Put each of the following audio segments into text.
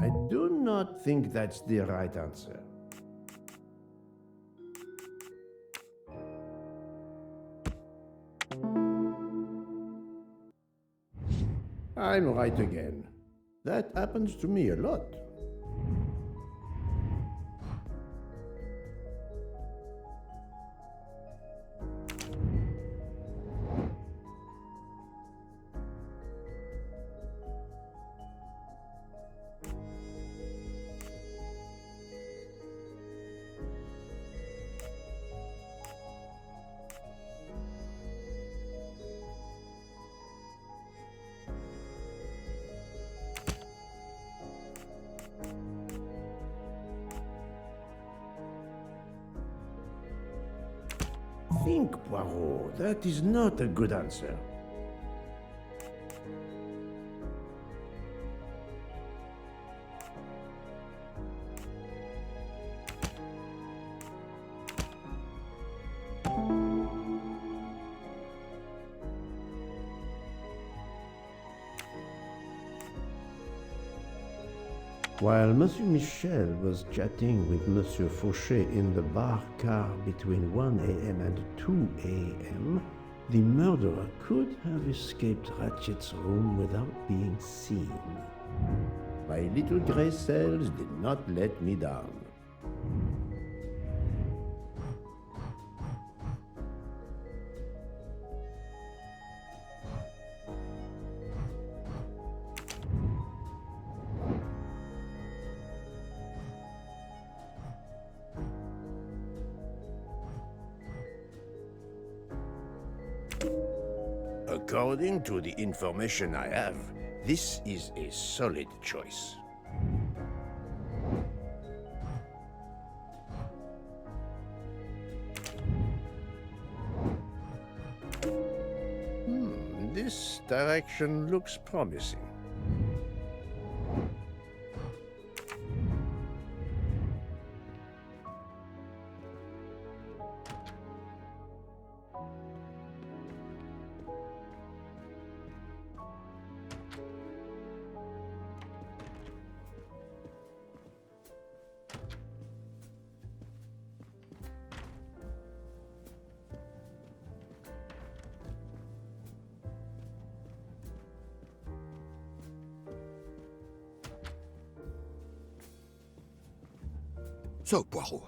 I do not think that's the right answer. I'm right again. That happens to me a lot. Think, Poirot. That is not a good answer. While Monsieur Michel was chatting with Monsieur Fauchet in the bar car between 1 a.m. and 2 a.m., the murderer could have escaped Ratchet's room without being seen. My little grey cells did not let me down. According to the information I have, this is a solid choice. This direction looks promising. So, Poirot,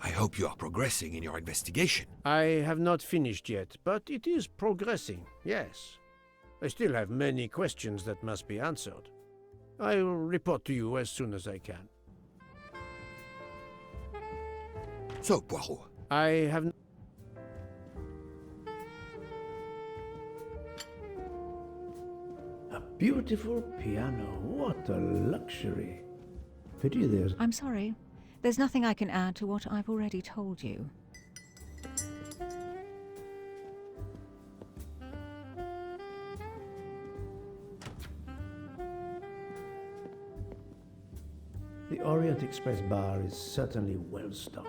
I hope you are progressing in your investigation. I have not finished yet, but it is progressing, yes. I still have many questions that must be answered. I will report to you as soon as I can. So, Poirot, I have... A beautiful piano. What a luxury. Pity there's... I'm sorry. There's nothing I can add to what I've already told you. The Orient Express bar is certainly well stocked.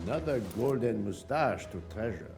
Another golden moustache to treasure.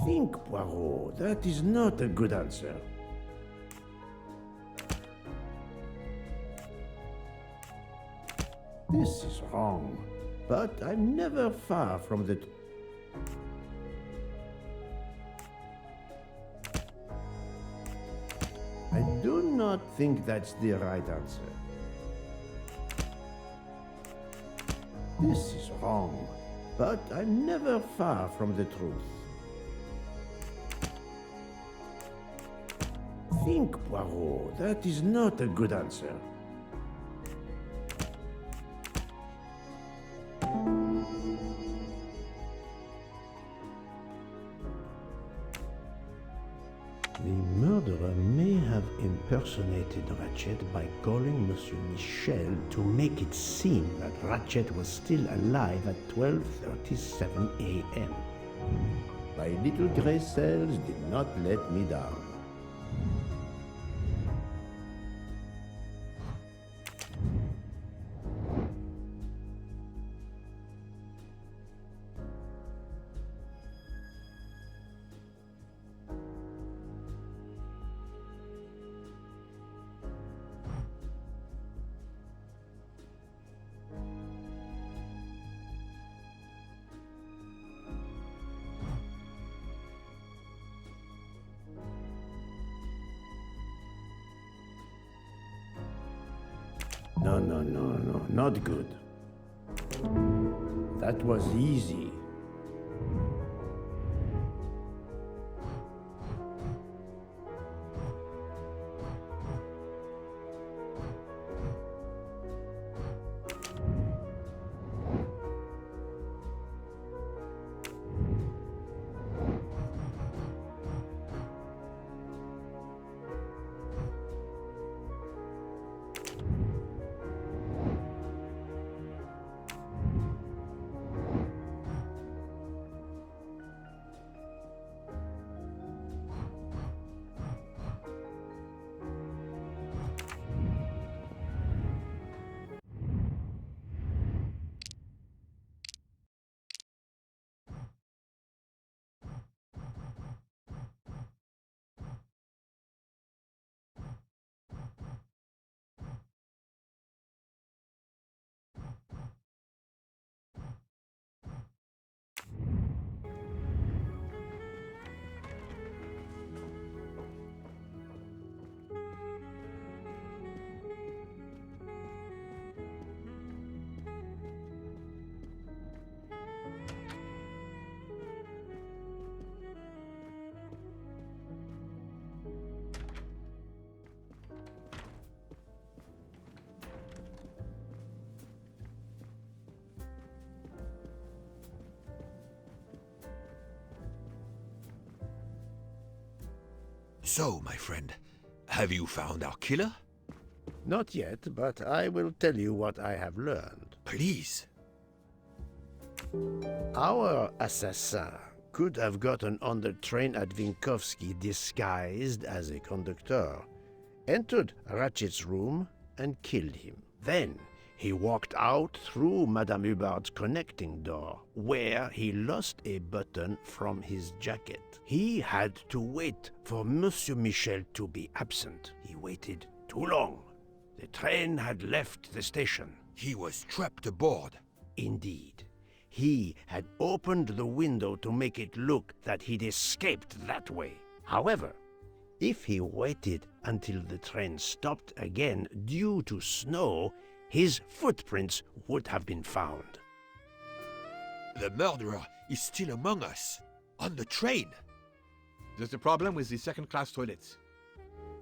Think, Poirot. That is not a good answer. This is wrong, but I'm never far from the... I do not think that's the right answer. This is wrong, but I'm never far from the truth. Think, Poirot. That is not a good answer. The murderer may have impersonated Ratchet by calling Monsieur Michel to make it seem that Ratchet was still alive at 12:37 a.m. My little gray cells did not let me down. No, not good. That was easy. So, my friend, have you found our killer? Not yet, but I will tell you what I have learned. Please. Our assassin could have gotten on the train at Vinkovsky disguised as a conductor, entered Ratchet's room, and killed him. Then he walked out through Madame Hubbard's connecting door, where he lost a button from his jacket. He had to wait for Monsieur Michel to be absent. He waited too long. The train had left the station. He was trapped aboard. Indeed. He had opened the window to make it look that he'd escaped that way. However, if he waited until the train stopped again due to snow, his footprints would have been found. The murderer is still among us, on the train. There's a problem with the second-class toilets.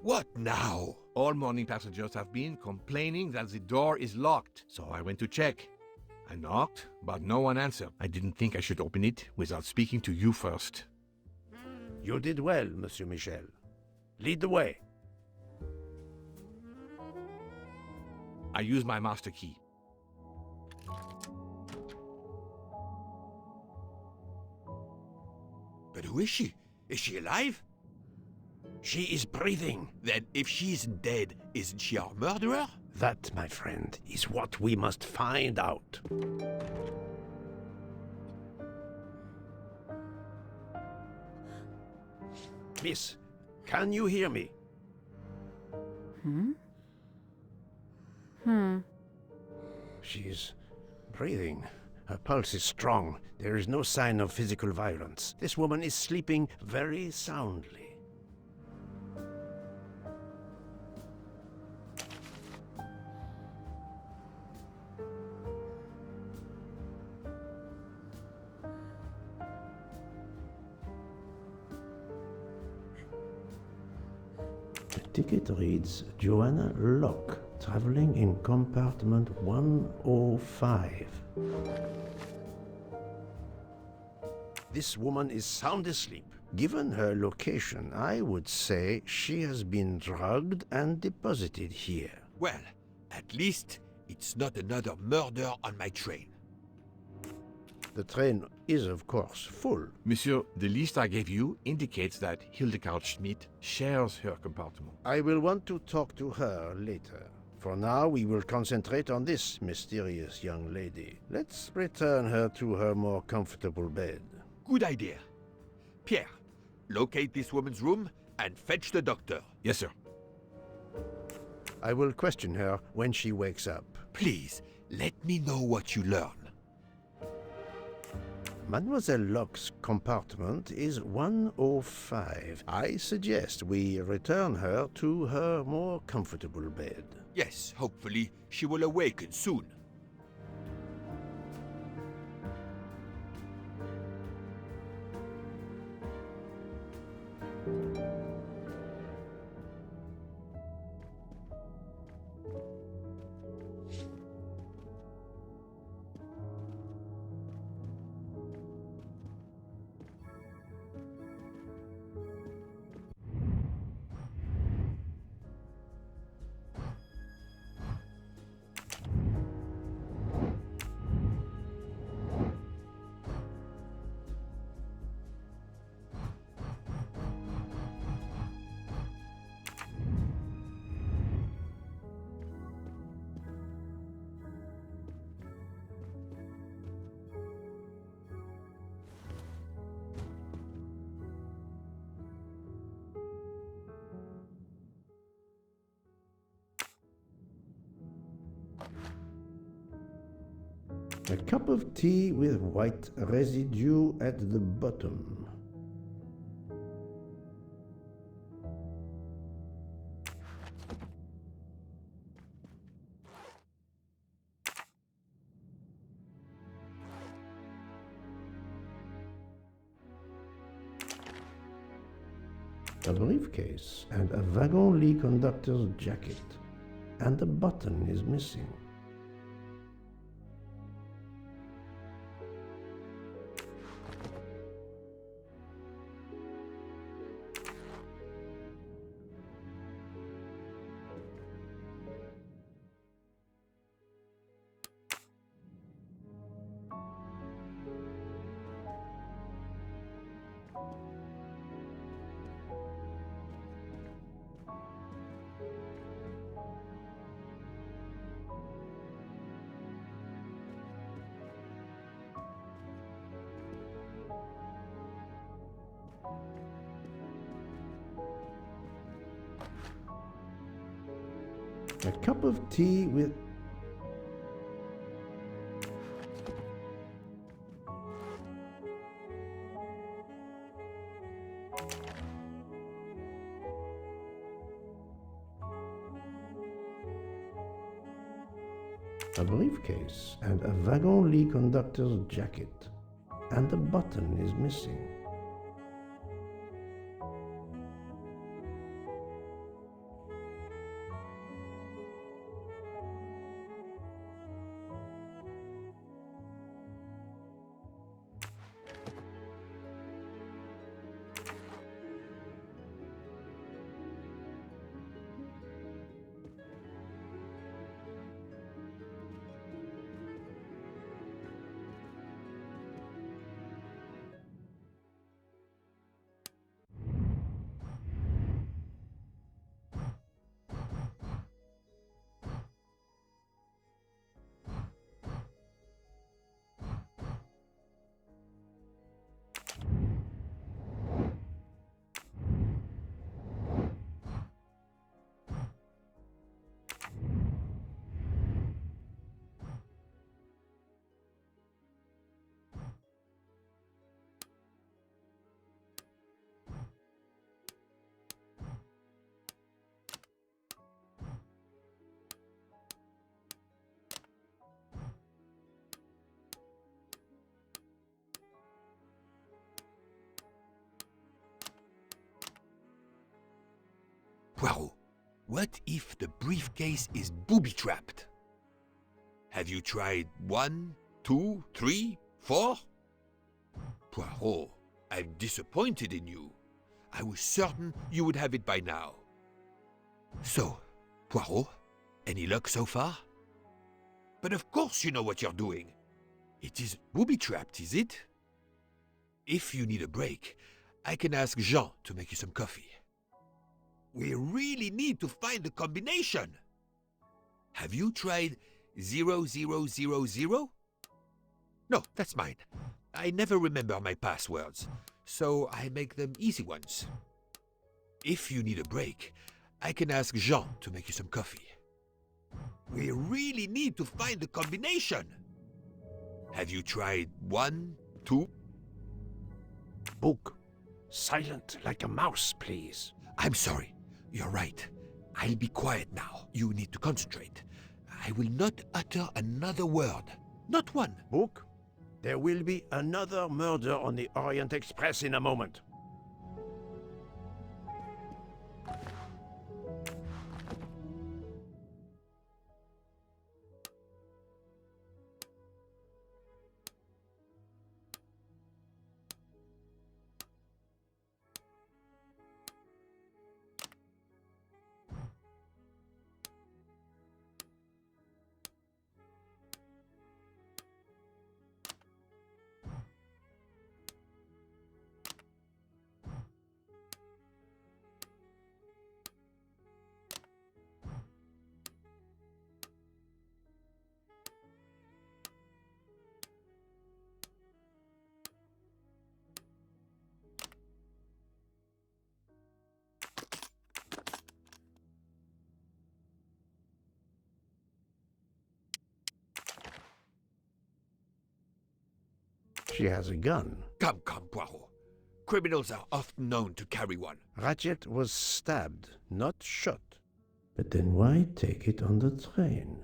What now? All morning passengers have been complaining that the door is locked, so I went to check. I knocked, but no one answered. I didn't think I should open it without speaking to you first. You did well, Monsieur Michel. Lead the way. I used my master key. But who is she? Is she alive? She is breathing. Then if she's dead, isn't she our murderer? That, my friend, is what we must find out. Miss, can you hear me? She's breathing. Her pulse is strong. There is no sign of physical violence. This woman is sleeping very soundly. The ticket reads Joanna Locke, traveling in compartment 105. This woman is sound asleep. Given her location, I would say she has been drugged and deposited here. Well, at least it's not another murder on my train. The train is, of course, full. Monsieur, the list I gave you indicates that Hildegard Schmidt shares her compartment. I will want to talk to her later. For now, we will concentrate on this mysterious young lady. Let's return her to her more comfortable bed. Good idea. Pierre, locate this woman's room and fetch the doctor. Yes, sir. I will question her when she wakes up. Please, let me know what you learn. Mademoiselle Locke's compartment is 105. I suggest we return her to her more comfortable bed. Yes, hopefully she will awaken soon. A cup of tea with white residue at the bottom. A briefcase and a wagon lit conductor's jacket. And the button is missing. A cup of tea with... A briefcase and a wagon lit conductor's jacket. And the button is missing. What if the briefcase is booby-trapped? Have you tried 1, 2, 3, 4? Poirot, I'm disappointed in you. I was certain you would have it by now. So, Poirot, any luck so far? But of course you know what you're doing. It is booby-trapped, is it? If you need a break, I can ask Jean to make you some coffee. We really need to find the combination. Have you tried 0000? No, that's mine. I never remember my passwords, so I make them easy ones. If you need a break, I can ask Jean to make you some coffee. We really need to find the combination. Have you tried 1, 2? Book. Silent like a mouse, please. I'm sorry. You're right. I'll be quiet now. You need to concentrate. I will not utter another word. Not one. Book. There will be another murder on the Orient Express in a moment. She has a gun. Come, Poirot. Criminals are often known to carry one. Ratchet was stabbed, not shot. But then why take it on the train?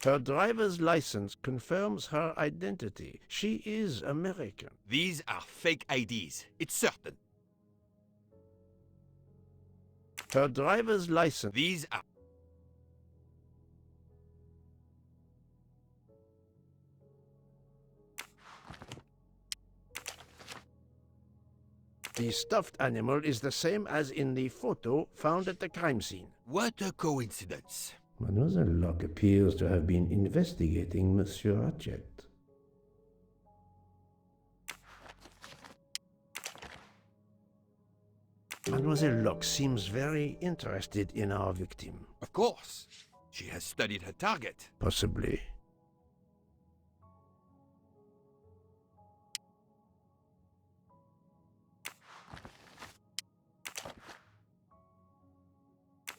Her driver's license confirms her identity. She is American. These are fake IDs. It's certain. Her driver's license. These are... The stuffed animal is the same as in the photo found at the crime scene. What a coincidence. Mademoiselle Locke appears to have been investigating Monsieur Ratchet. Mademoiselle Locke seems very interested in our victim. Of course. She has studied her target. Possibly.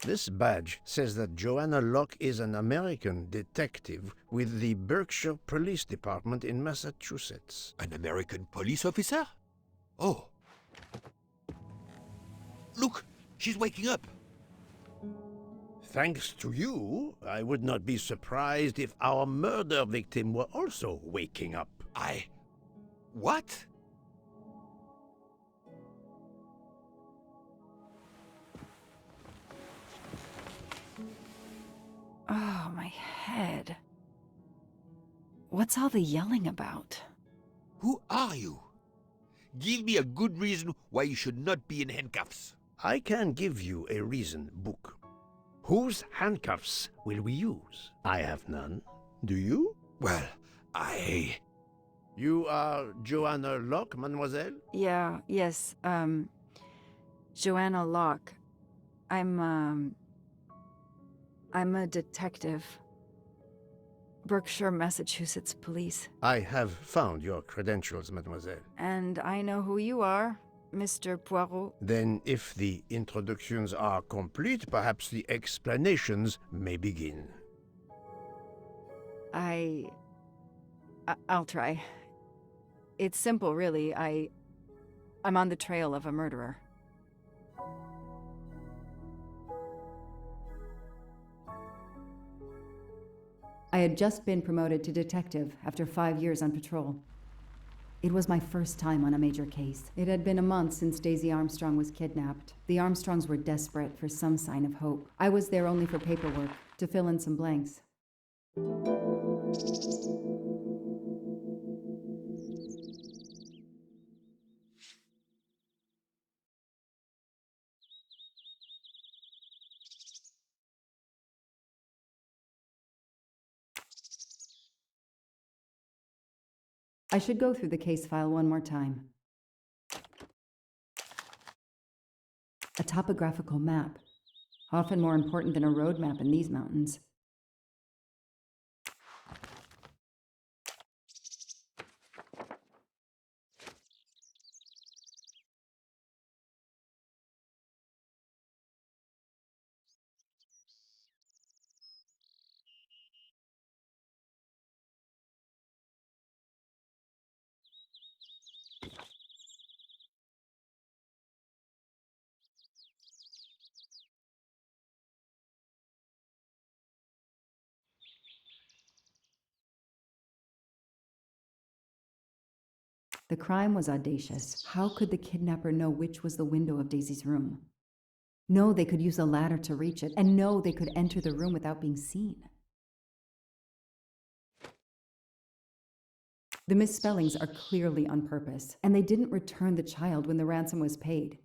This badge says that Joanna Locke is an American detective with the Berkshire Police Department in Massachusetts. An American police officer? Oh. Look, she's waking up. Thanks to you, I would not be surprised if our murder victim were also waking up. What? Oh, my head. What's all the yelling about? Who are you? Give me a good reason why you should not be in handcuffs. I can give you a reason, Book. Whose handcuffs will we use? I have none. Do you? Well, You are Joanna Locke, mademoiselle? Yes, Joanna Locke. I'm a detective. Berkshire, Massachusetts Police. I have found your credentials, mademoiselle. And I know who you are, Mr. Poirot. Then, if the introductions are complete, perhaps the explanations may begin. I'll try. It's simple, really. I'm on the trail of a murderer. I had just been promoted to detective after 5 years on patrol. It was my first time on a major case. It had been a month since Daisy Armstrong was kidnapped. The Armstrongs were desperate for some sign of hope. I was there only for paperwork, to fill in some blanks. I should go through the case file one more time. A topographical map, often more important than a road map in these mountains. The crime was audacious. How could the kidnapper know which was the window of Daisy's room? No, they could use a ladder to reach it, and no, they could enter the room without being seen. The misspellings are clearly on purpose, and they didn't return the child when the ransom was paid.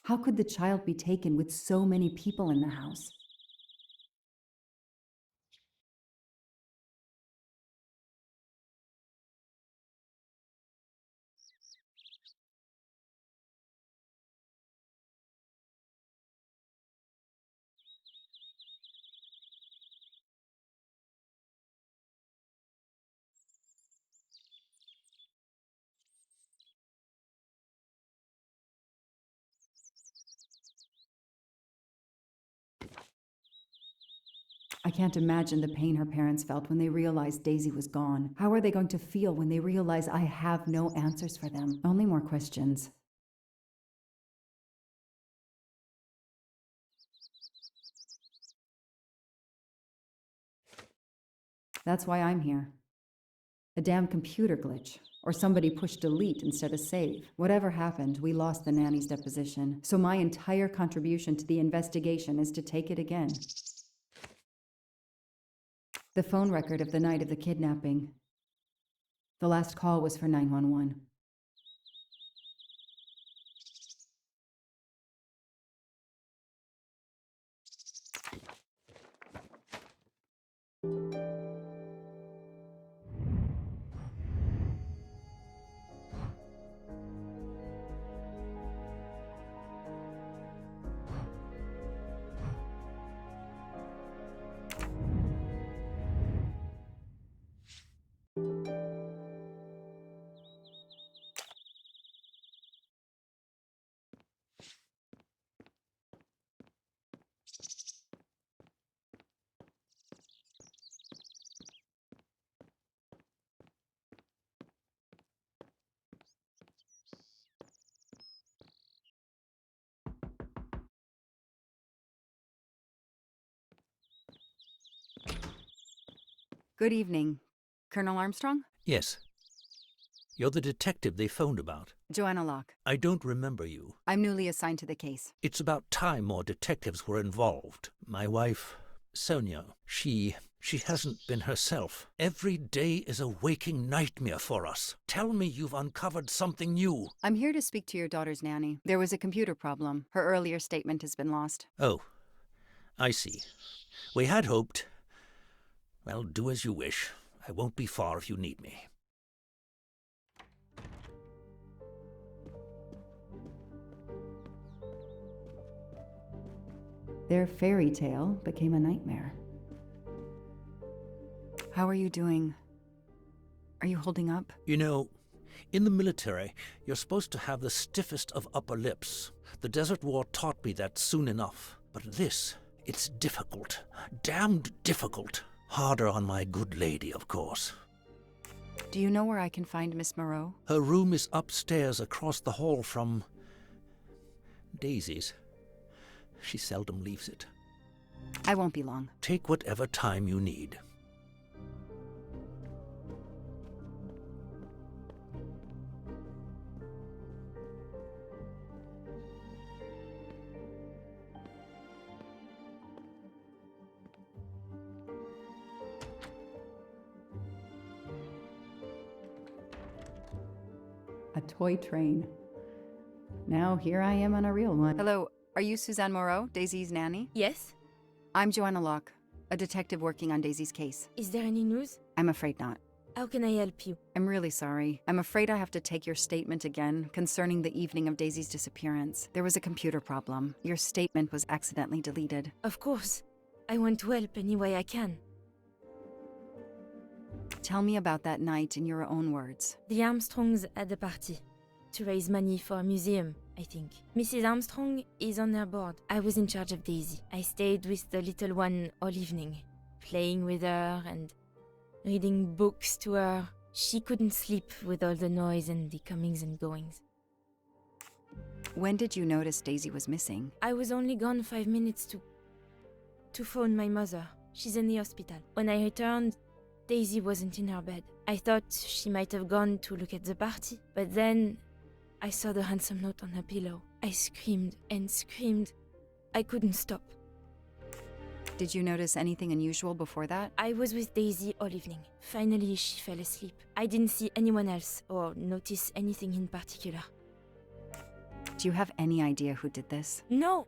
How could the child be taken with so many people in the house? I can't imagine the pain her parents felt when they realized Daisy was gone. How are they going to feel when they realize I have no answers for them? Only more questions. That's why I'm here. A damn computer glitch. Or somebody pushed delete instead of save. Whatever happened, we lost the nanny's deposition. So my entire contribution to the investigation is to take it again. The phone record of the night of the kidnapping. The last call was for 911. Good evening. Colonel Armstrong? Yes. You're the detective they phoned about. Joanna Locke. I don't remember you. I'm newly assigned to the case. It's about time more detectives were involved. My wife, Sonia, she hasn't been herself. Every day is a waking nightmare for us. Tell me you've uncovered something new. I'm here to speak to your daughter's nanny. There was a computer problem. Her earlier statement has been lost. Oh, I see. We had hoped. Well, do as you wish. I won't be far if you need me. Their fairy tale became a nightmare. How are you doing? Are you holding up? You know, in the military, you're supposed to have the stiffest of upper lips. The Desert War taught me that soon enough. But this, it's difficult. Damned difficult. Harder on my good lady, of course. Do you know where I can find Miss Moreau? Her room is upstairs across the hall from Daisy's. She seldom leaves it. I won't be long. Take whatever time you need. A toy train. Now here I am on a real one. Hello, are you Suzanne Moreau, Daisy's nanny? Yes? I'm Joanna Locke, a detective working on Daisy's case. Is there any news? I'm afraid not. How can I help you? I'm really sorry. I'm afraid I have to take your statement again concerning the evening of Daisy's disappearance. There was a computer problem. Your statement was accidentally deleted. Of course. I want to help any way I can. Tell me about that night in your own words. The Armstrongs had a party to raise money for a museum, I think. Mrs. Armstrong is on their board. I was in charge of Daisy. I stayed with the little one all evening, playing with her and reading books to her. She couldn't sleep with all the noise and the comings and goings. When did you notice Daisy was missing? I was only gone 5 minutes to phone my mother. She's in the hospital. When I returned, Daisy wasn't in her bed. I thought she might have gone to look at the party, but then I saw the ransom note on her pillow. I screamed and screamed. I couldn't stop. Did you notice anything unusual before that? I was with Daisy all evening. Finally, she fell asleep. I didn't see anyone else or notice anything in particular. Do you have any idea who did this? No!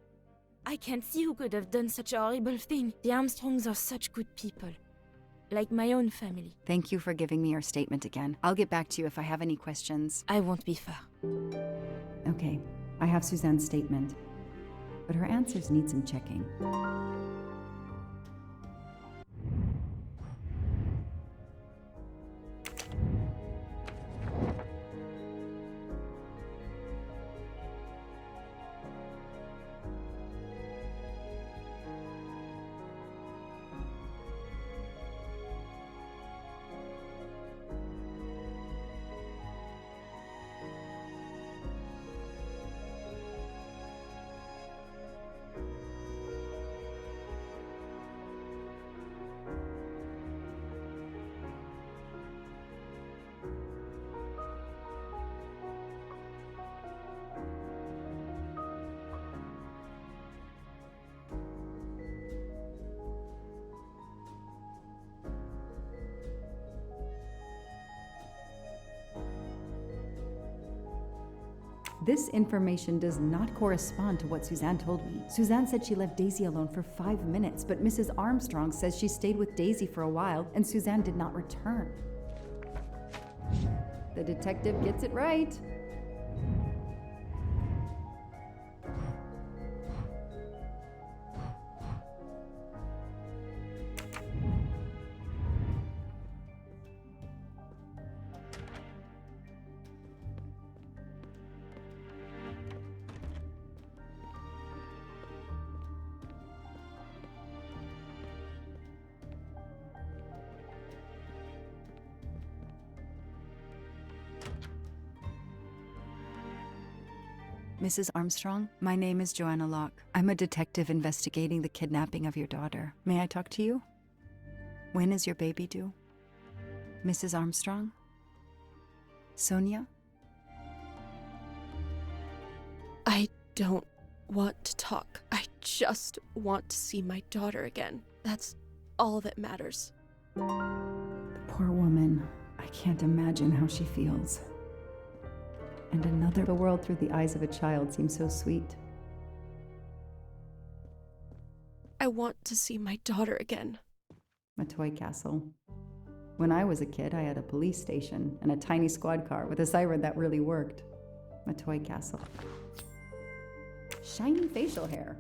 I can't see who could have done such a horrible thing. The Armstrongs are such good people. Like my own family. Thank you for giving me your statement again. I'll get back to you if I have any questions. I won't be far. Okay, I have Suzanne's statement, but her answers need some checking. This information does not correspond to what Suzanne told me. Suzanne said she left Daisy alone for 5 minutes, but Mrs. Armstrong says she stayed with Daisy for a while and Suzanne did not return. The detective gets it right. Mrs. Armstrong, my name is Joanna Locke. I'm a detective investigating the kidnapping of your daughter. May I talk to you? When is your baby due? Mrs. Armstrong? Sonia? I don't want to talk. I just want to see my daughter again. That's all that matters. The poor woman. I can't imagine how she feels. And the world through the eyes of a child seems so sweet. I want to see my daughter again. A toy castle. When I was a kid, I had a police station and a tiny squad car with a siren that really worked. A toy castle. Shiny facial hair.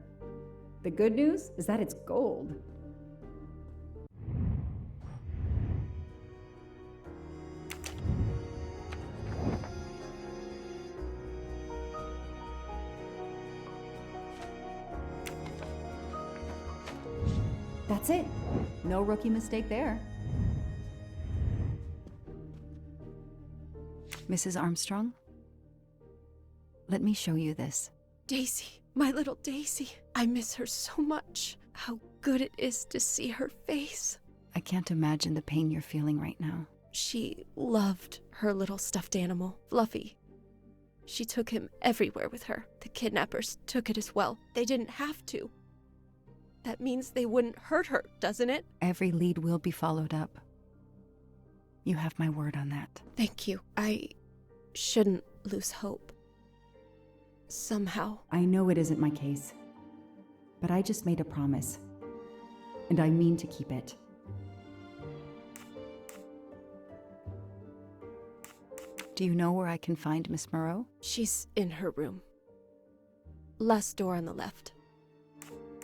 The good news is that it's gold. That's it. No rookie mistake there. Mrs. Armstrong, let me show you this. Daisy, my little Daisy. I miss her so much. How good it is to see her face. I can't imagine the pain you're feeling right now. She loved her little stuffed animal, Fluffy. She took him everywhere with her. The kidnappers took it as well. They didn't have to. That means they wouldn't hurt her, doesn't it? Every lead will be followed up. You have my word on that. Thank you. I shouldn't lose hope. Somehow. I know it isn't my case, but I just made a promise, and I mean to keep it. Do you know where I can find Miss Moreau? She's in her room. Last door on the left.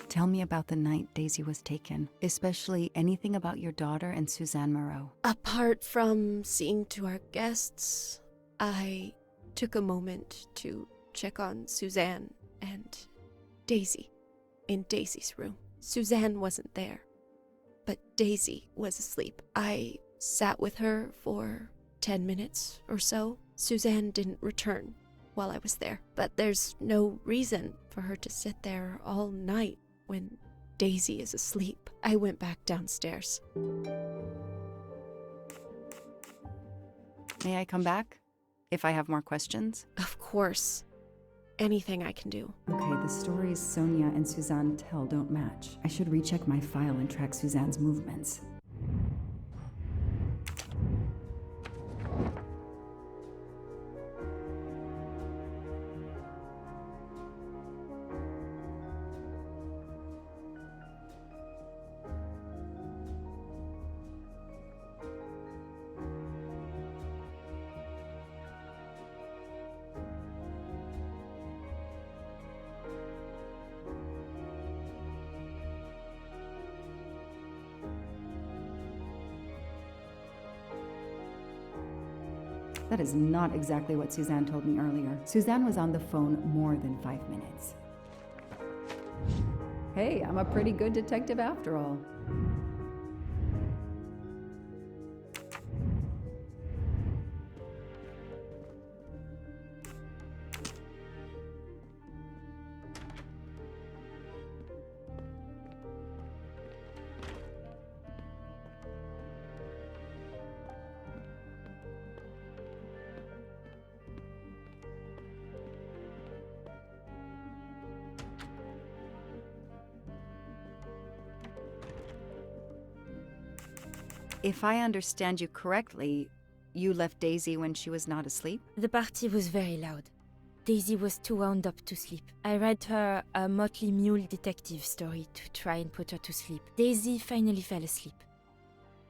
Tell me about the night Daisy was taken, especially anything about your daughter and Suzanne Moreau. Apart from seeing to our guests, I took a moment to check on Suzanne and Daisy in Daisy's room. Suzanne wasn't there, but Daisy was asleep. I sat with her for 10 minutes or so. Suzanne didn't return while I was there, but there's no reason for her to sit there all night when Daisy is asleep. I went back downstairs. May I come back if I have more questions? Of course. Anything I can do. Okay, the stories Sonia and Suzanne tell don't match. I should recheck my file and track Suzanne's movements. That is not exactly what Suzanne told me earlier. Suzanne was on the phone more than 5 minutes. Hey, I'm a pretty good detective after all. If I understand you correctly, you left Daisy when she was not asleep? The party was very loud. Daisy was too wound up to sleep. I read her a Motley Mule detective story to try and put her to sleep. Daisy finally fell asleep.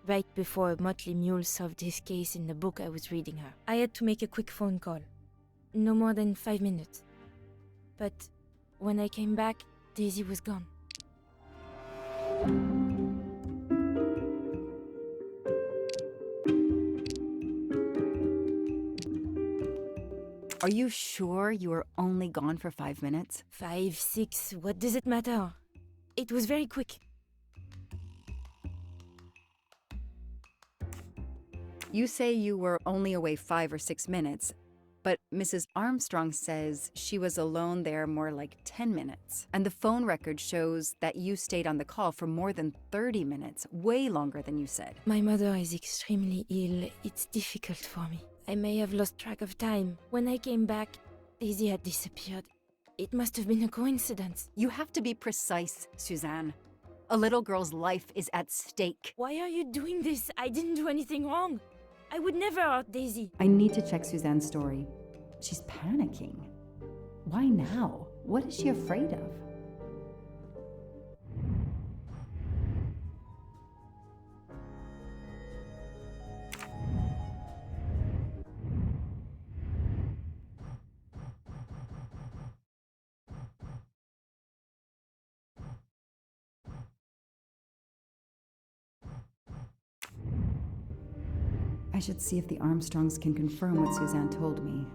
Right before Motley Mule solved his case in the book I was reading her. I had to make a quick phone call. No more than 5 minutes. But when I came back, Daisy was gone. Are you sure you were only gone for 5 minutes? 5, 6, what does it matter? It was very quick. You say you were only away 5 or 6 minutes, but Mrs. Armstrong says she was alone there more like 10 minutes. And the phone record shows that you stayed on the call for more than 30 minutes, way longer than you said. My mother is extremely ill. It's difficult for me. I may have lost track of time. When I came back, Daisy had disappeared. It must have been a coincidence. You have to be precise, Suzanne. A little girl's life is at stake. Why are you doing this? I didn't do anything wrong. I would never hurt Daisy. I need to check Suzanne's story. She's panicking. Why now? What is she afraid of? I should see if the Armstrongs can confirm what Suzanne told me.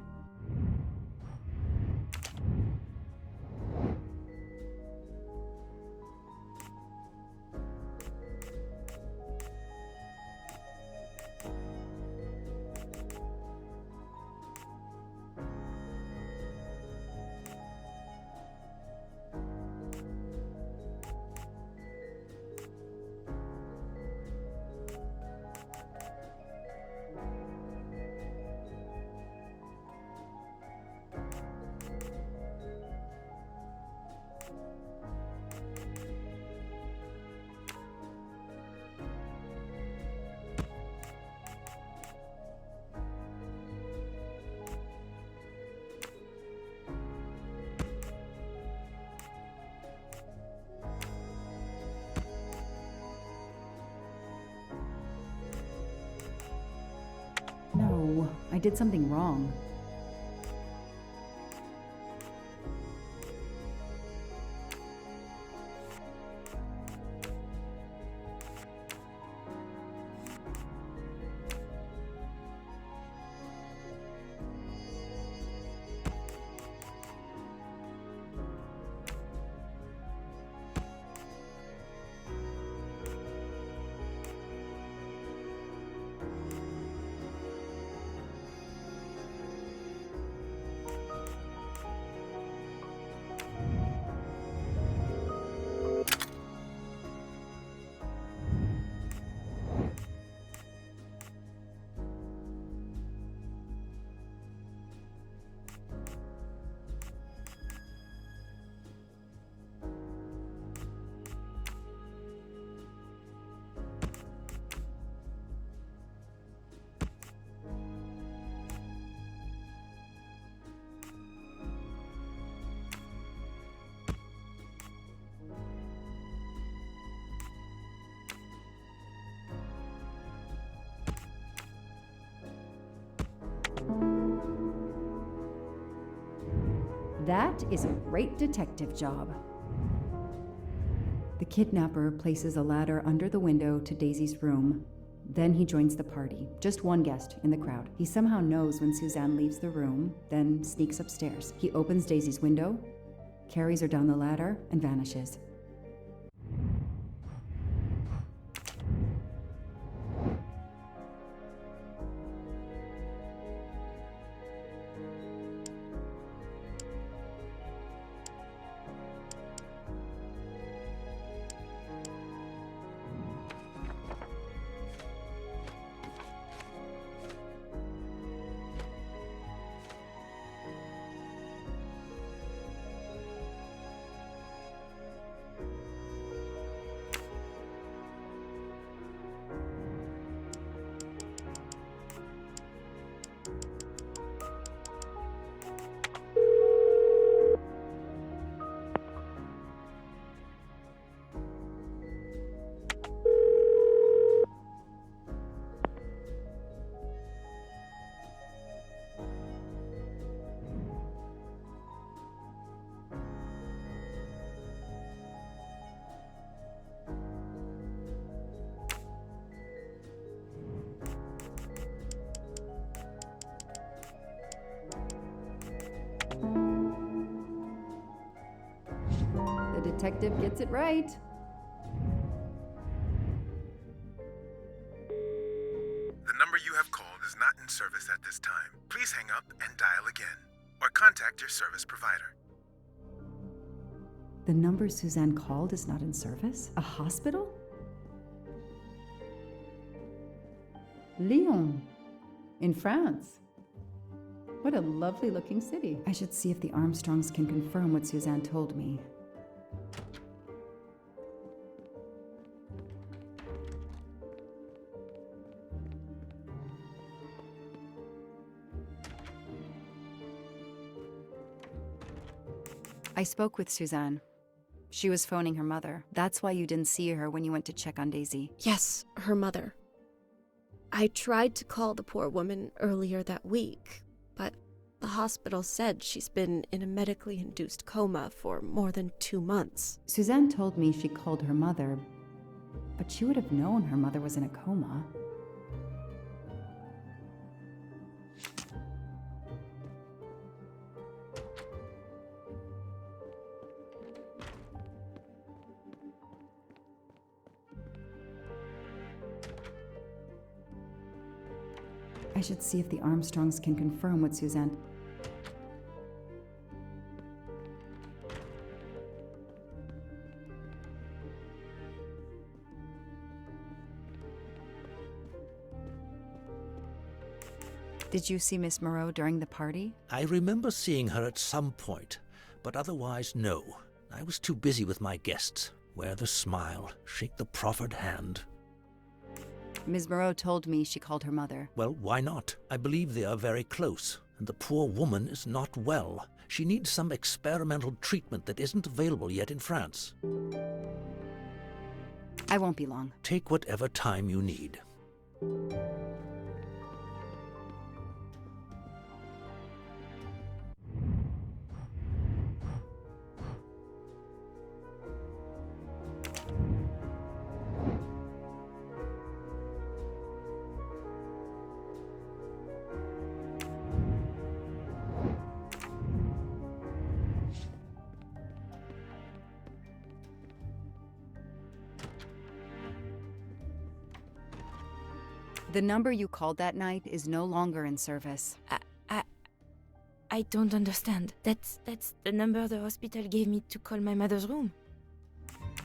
No, I did something wrong. That is a great detective job. The kidnapper places a ladder under the window to Daisy's room. Then he joins the party, just one guest in the crowd. He somehow knows when Suzanne leaves the room, then sneaks upstairs. He opens Daisy's window, carries her down the ladder, and vanishes. The detective gets it right. The number you have called is not in service at this time. Please hang up and dial again, or contact your service provider. The number Suzanne called is not in service? A hospital? Lyon, in France. What a lovely looking city. I should see if the Armstrongs can confirm what Suzanne told me. I spoke with Suzanne. She was phoning her mother. That's why you didn't see her when you went to check on Daisy. Yes, her mother. I tried to call the poor woman earlier that week, but the hospital said she's been in a medically induced coma for more than 2 months. Suzanne told me she called her mother, but she would have known her mother was in a coma. should see if the Armstrongs can confirm what Suzanne... Did you see Miss Moreau during the party? I remember seeing her at some point, but otherwise no. I was too busy with my guests. Wear the smile, shake the proffered hand. Ms. Moreau told me she called her mother. Well, why not? I believe they are very close, and the poor woman is not well. She needs some experimental treatment that isn't available yet in France. I won't be long. Take whatever time you need. The number you called that night is no longer in service. I don't understand. That's the number the hospital gave me to call my mother's room.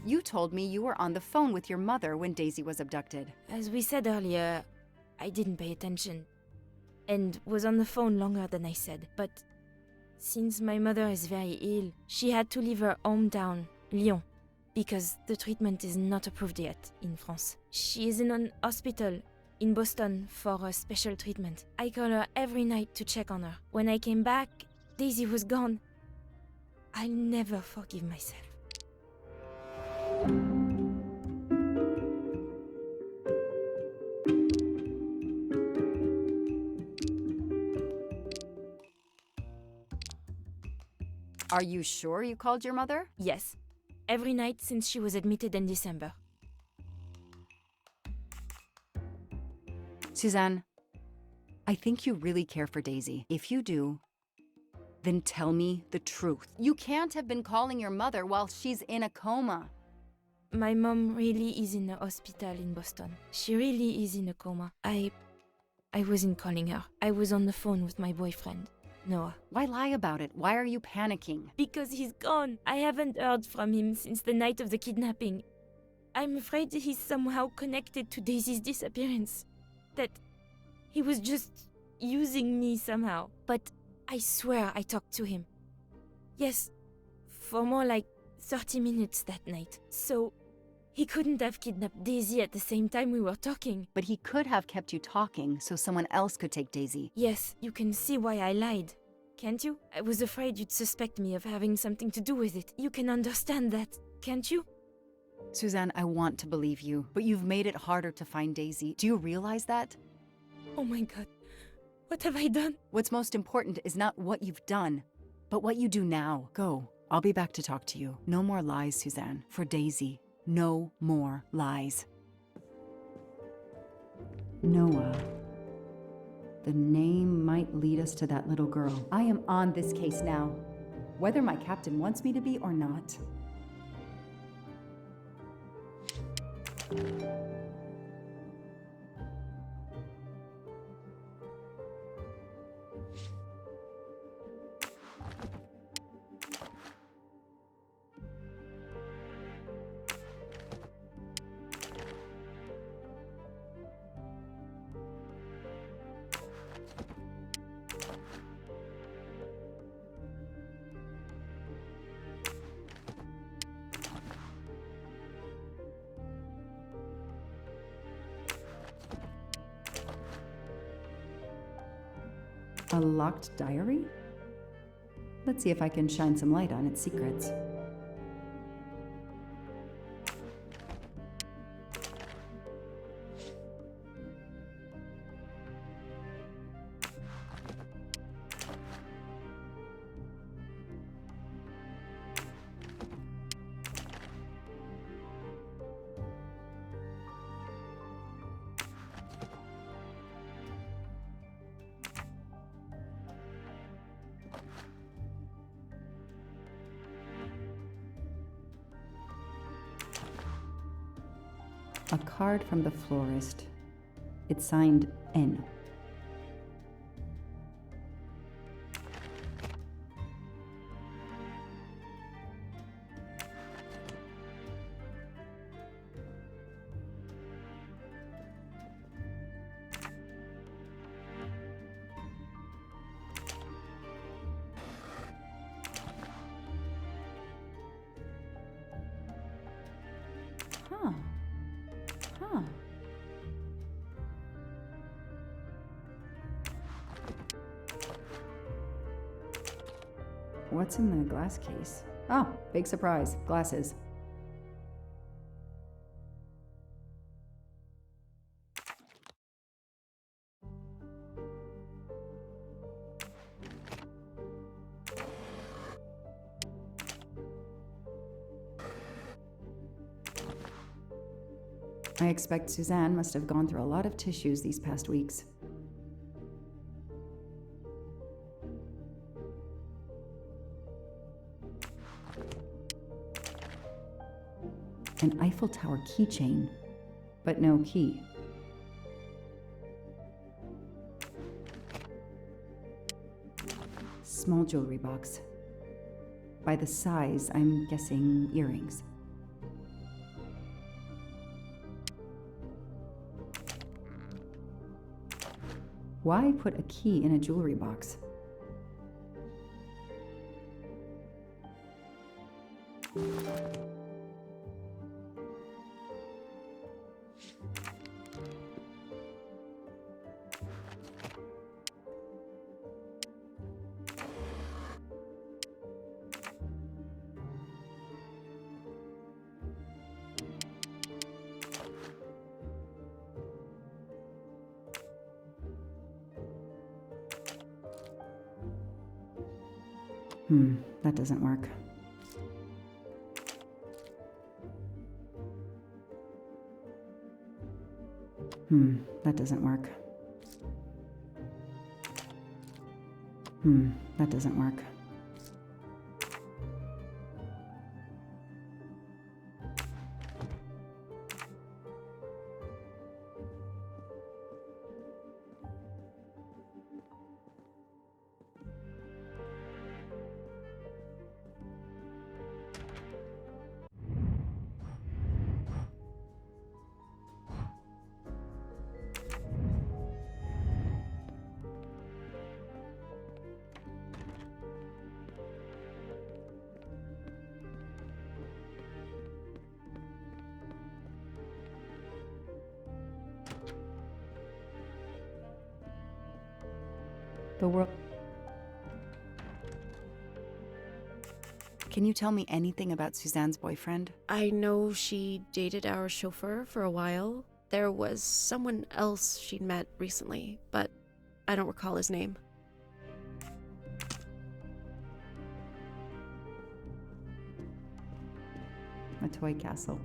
You told me you were on the phone with your mother when Daisy was abducted. As we said earlier, I didn't pay attention and was on the phone longer than I said. But since my mother is very ill, she had to leave her hometown, Lyon, because the treatment is not approved yet in France. She is in an hospital in Boston for a special treatment. I call her every night to check on her. When I came back, Daisy was gone. I'll never forgive myself. Are you sure you called your mother? Yes, every night since she was admitted in December. Suzanne, I think you really care for Daisy. If you do, then tell me the truth. You can't have been calling your mother while she's in a coma. My mom really is in a hospital in Boston. She really is in a coma. I wasn't calling her. I was on the phone with my boyfriend, Noah. Why lie about it? Why are you panicking? Because he's gone. I haven't heard from him since the night of the kidnapping. I'm afraid he's somehow connected to Daisy's disappearance. That he was just using me somehow. But I swear I talked to him. Yes, for more like 30 minutes that night. So he couldn't have kidnapped Daisy at the same time we were talking. But he could have kept you talking so someone else could take Daisy. Yes, you can see why I lied. Can't you? I was afraid you'd suspect me of having something to do with it. You can understand that, can't you? Suzanne, I want to believe you, but you've made it harder to find Daisy. Do you realize that? Oh my god. What have I done? What's most important is not what you've done, but what you do now. Go. I'll be back to talk to you. No more lies, Suzanne. For Daisy. No more lies. Noah. The name might lead us to that little girl. I am on this case now, whether my captain wants me to be or not. A locked diary? Let's see if I can shine some light on its secrets. A card from the florist. It's signed N. Huh. Huh. What's in the glass case? Oh, big surprise. Glasses. I expect Suzanne must have gone through a lot of tissues these past weeks. An Eiffel Tower keychain, but no key. Small jewelry box. By the size, I'm guessing earrings. Why put a key in a jewelry box? That doesn't work. That doesn't work. That doesn't work. The world. Can you tell me anything about Suzanne's boyfriend? I know she dated our chauffeur for a while. There was someone else she'd met recently, but I don't recall his name. A toy castle.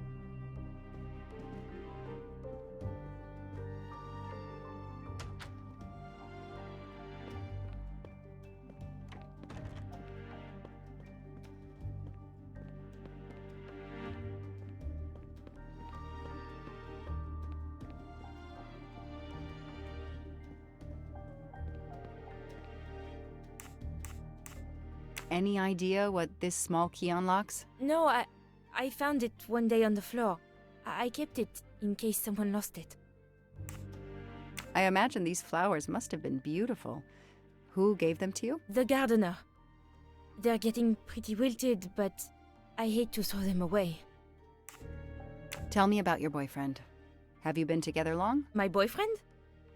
Any idea what this small key unlocks? No, I found it one day on the floor. I kept it in case someone lost it. I imagine these flowers must have been beautiful. Who gave them to you? The gardener. They're getting pretty wilted, but I hate to throw them away. Tell me about your boyfriend. Have you been together long? My boyfriend?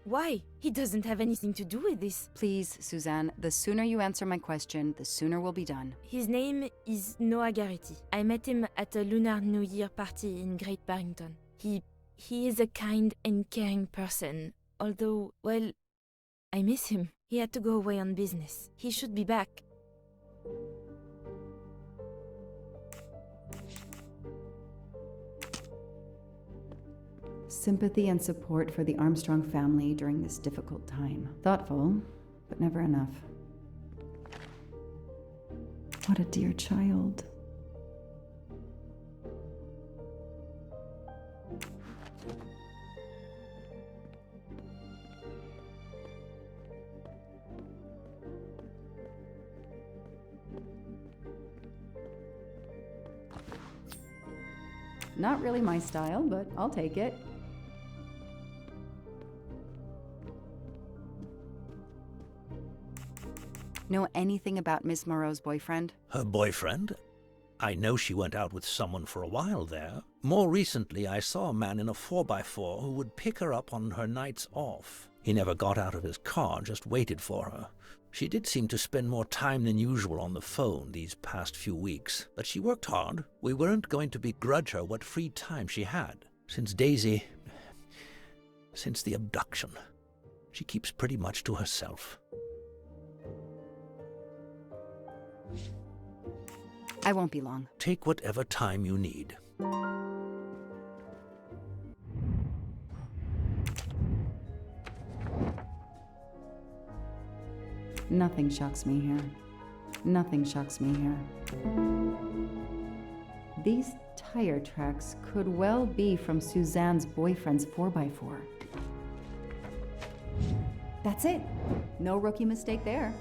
Why? He doesn't have anything to do with this. Please, Suzanne, the sooner you answer my question, the sooner we'll be done. His name is Noah Garrity. I met him at a Lunar New Year party in Great Barrington. He is a kind and caring person, although, well, I miss him. He had to go away on business. He should be back. Sympathy and support for the Armstrong family during this difficult time. Thoughtful, but never enough. What a dear child. Not really my style, but I'll take it. Know anything about Miss Moreau's boyfriend? Her boyfriend? I know she went out with someone for a while there. More recently, I saw a man in a 4x4 who would pick her up on her nights off. He never got out of his car, just waited for her. She did seem to spend more time than usual on the phone these past few weeks, but she worked hard. We weren't going to begrudge her what free time she had. Since the abduction, she keeps pretty much to herself. I won't be long. Take whatever time you need. Nothing shocks me here. Nothing shocks me here. These tire tracks could well be from Suzanne's boyfriend's 4x4. That's it. No rookie mistake there.